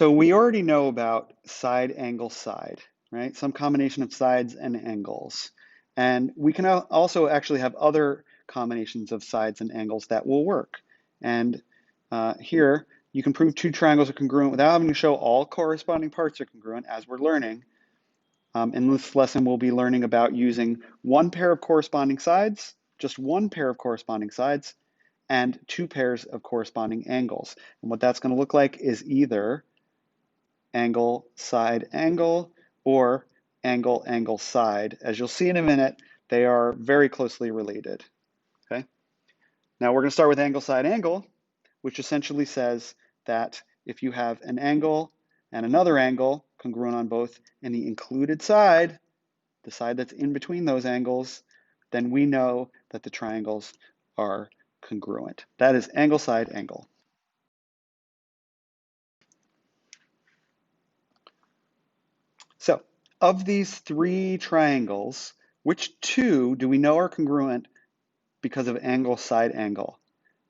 So we already know about side, angle, side, right? Some combination of sides and angles. And we can also actually have other combinations of sides and angles that will work. And here, you can prove two triangles are congruent without having to show all corresponding parts are congruent as we're learning. In this lesson, we'll be learning about using one pair of corresponding sides, just one pair of corresponding sides, and two pairs of corresponding angles. And what that's going to look like is either angle, side, angle, or angle, angle, side. As you'll see in a minute, they are very closely related. Okay. Now we're going to start with angle, side, angle, which essentially says that if you have an angle and another angle congruent on both, and the included side, the side that's in between those angles, then we know that the triangles are congruent. That is angle, side, angle. So of these three triangles, which two do we know are congruent because of angle, side, angle?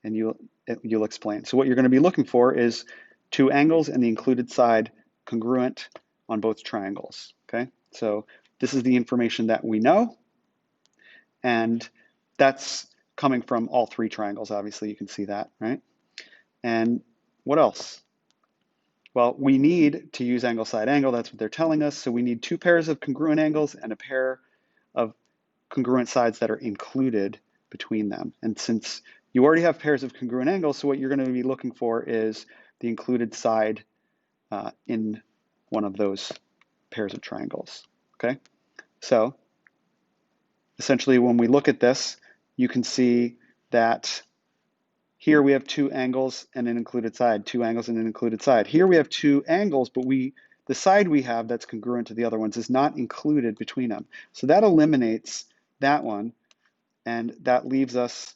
And you'll explain. So what you're going to be looking for is two angles and the included side congruent on both triangles. Okay, so this is the information that we know, and that's coming from all three triangles. Obviously, you can see that, right? And what else? Well, we need to use angle, side, angle. That's what they're telling us. So we need two pairs of congruent angles and a pair of congruent sides that are included between them. And since you already have pairs of congruent angles, so what you're going to be looking for is the included side in one of those pairs of triangles. Okay, so essentially when we look at this, you can see that here we have two angles and an included side, two angles and an included side. Here we have two angles, but the side we have that's congruent to the other ones is not included between them. So that eliminates that one, and that leaves us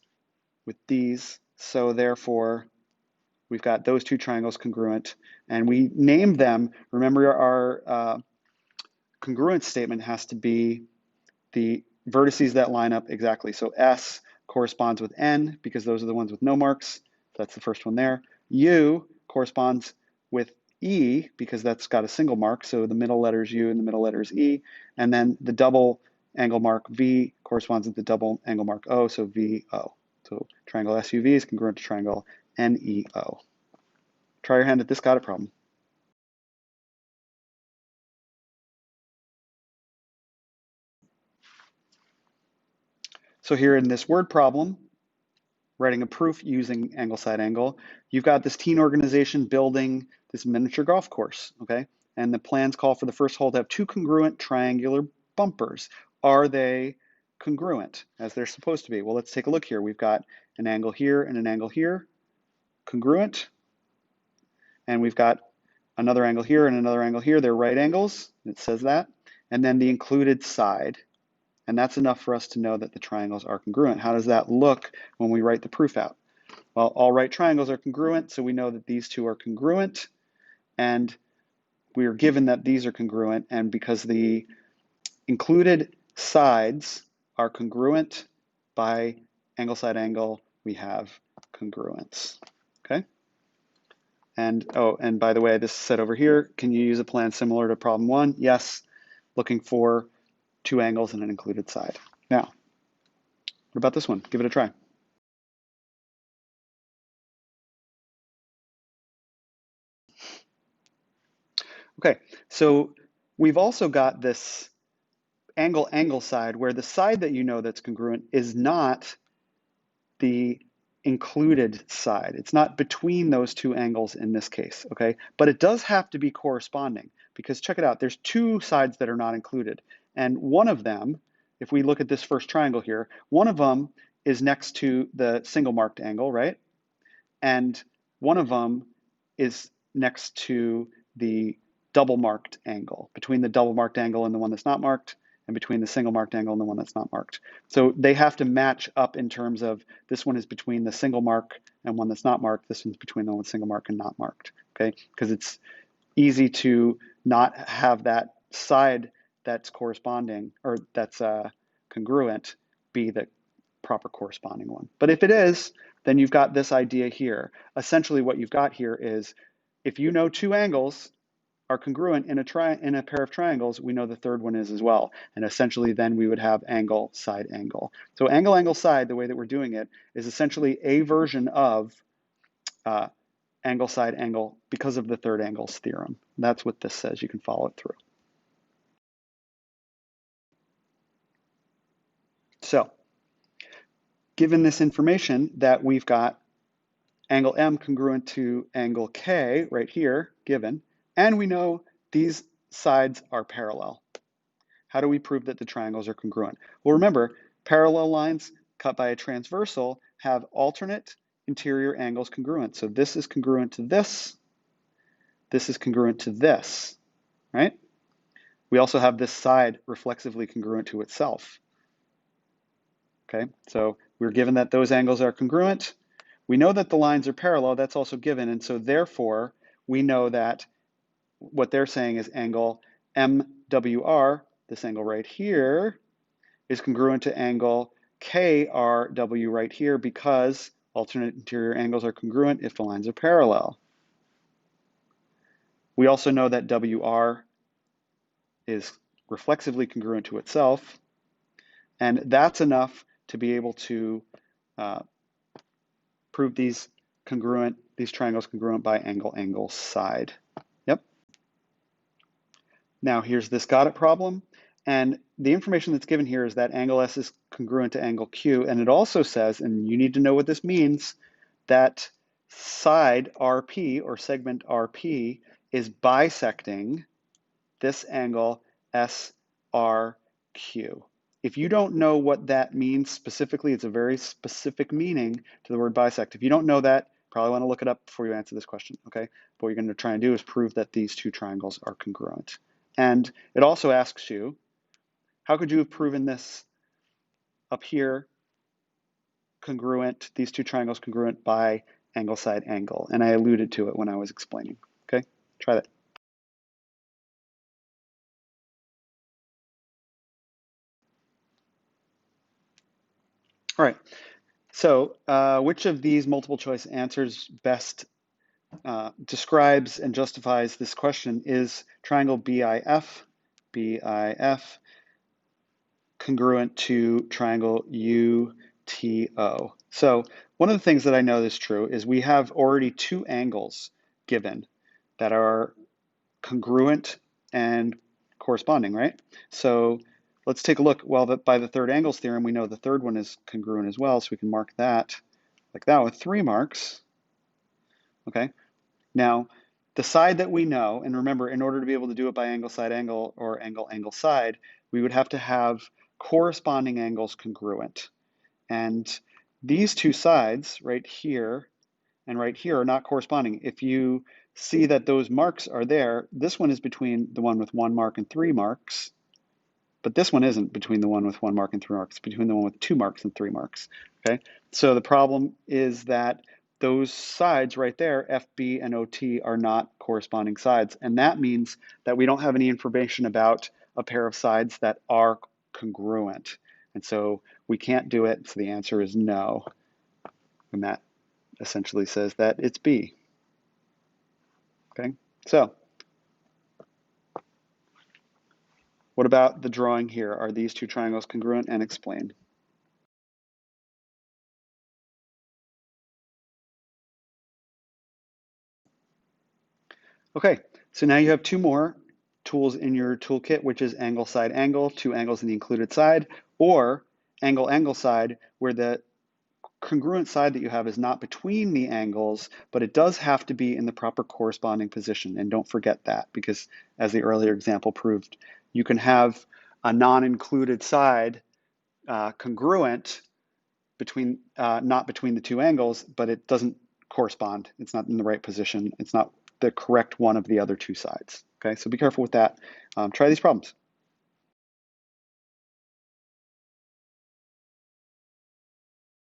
with these. So therefore, we've got those two triangles congruent, and we named them. Remember, our congruent statement has to be the vertices that line up exactly. So S corresponds with N because those are the ones with no marks. That's the first one there. U corresponds with E because that's got a single mark. So the middle letter is U and the middle letter is E. And then the double angle mark V corresponds with the double angle mark O, so VO. So triangle SUV is congruent to triangle NEO. Try your hand at this got it problem. So here in this word problem, writing a proof using angle, side, angle, you've got this teen organization building this miniature golf course, okay? And the plans call for the first hole to have two congruent triangular bumpers. Are they congruent as they're supposed to be? Well, let's take a look here. We've got an angle here and an angle here, congruent. And we've got another angle here and another angle here. They're right angles, it says that. And then the included side. And that's enough for us to know that the triangles are congruent. How does that look when we write the proof out? Well, all right triangles are congruent, so we know that these two are congruent, and we are given that these are congruent, and because the included sides are congruent by angle, side, angle, we have congruence, okay? And, oh, and by the way, this is said over here, can you use a plan similar to problem one? Yes, looking for two angles and an included side. Now, what about this one? Give it a try. Okay, so we've also got this angle side where the side that you know that's congruent is not the included side. It's not between those two angles in this case, okay? But it does have to be corresponding because check it out, there's two sides that are not included. And one of them, if we look at this first triangle here, one of them is next to the single marked angle, right? And one of them is next to the double marked angle, between the double marked angle and the one that's not marked, and between the single marked angle and the one that's not marked. So they have to match up in terms of this one is between the single mark and one that's not marked, this one's between the one with single mark and not marked, okay? Because it's easy to not have that side that's corresponding or that's congruent be the proper corresponding one. But if it is, then you've got this idea here. Essentially what you've got here is if you know two angles are congruent in a pair of triangles, we know the third one is as well. And essentially then we would have angle, side, angle. So angle, angle, side, the way that we're doing it, is essentially a version of angle, side, angle because of the third angles theorem. That's what this says. You can follow it through. So given this information that we've got angle M congruent to angle K right here, given, and we know these sides are parallel. How do we prove that the triangles are congruent? Well, remember, parallel lines cut by a transversal have alternate interior angles congruent. So this is congruent to this is congruent to this, right? We also have this side reflexively congruent to itself. Okay, so we're given that those angles are congruent. We know that the lines are parallel, that's also given, and so therefore we know that what they're saying is angle MWR, this angle right here, is congruent to angle KRW right here because alternate interior angles are congruent if the lines are parallel. We also know that WR is reflexively congruent to itself, and that's enough to be able to prove these triangles congruent by angle, angle, side. Yep. Now here's this got it problem. And the information that's given here is that angle S is congruent to angle Q. And it also says, and you need to know what this means, that side RP or segment RP is bisecting this angle SRQ. If you don't know what that means specifically, it's a very specific meaning to the word bisect. If you don't know that, probably want to look it up before you answer this question, okay? But what you're going to try and do is prove that these two triangles are congruent. And it also asks you, how could you have proven this up here congruent, these two triangles congruent by angle, side, angle? And I alluded to it when I was explaining, okay? Try that. All right, so which of these multiple choice answers best describes and justifies this question? Is triangle BIF congruent to triangle UTO? So one of the things that I know is true is we have already two angles given that are congruent and corresponding, right? So let's take a look. Well, by the third angles theorem, we know the third one is congruent as well, so we can mark that like that with 3 marks. Okay. Now, the side that we know, and remember, in order to be able to do it by angle, side, angle, or angle, angle, side, we would have to have corresponding angles congruent. And these two sides, right here and right here, are not corresponding. If you see that those marks are there, this one is between the one with 1 mark and 3 marks, but this one isn't between the one with 1 mark and 3 marks, it's between the one with 2 marks and 3 marks, okay? So the problem is that those sides right there, FB and OT, are not corresponding sides. And that means that we don't have any information about a pair of sides that are congruent. And so we can't do it, so the answer is no. And that essentially says that it's B. Okay, so what about the drawing here? Are these two triangles congruent? And explain. Okay, so now you have 2 more tools in your toolkit, which is angle, side, angle, 2 angles in the included side, or angle, angle, side, where the congruent side that you have is not between the angles, but it does have to be in the proper corresponding position. And don't forget that, because as the earlier example proved, you can have a non-included side congruent between, not between the 2 angles, but it doesn't correspond. It's not in the right position. It's not the correct one of the other 2 sides. Okay, so be careful with that. Try these problems.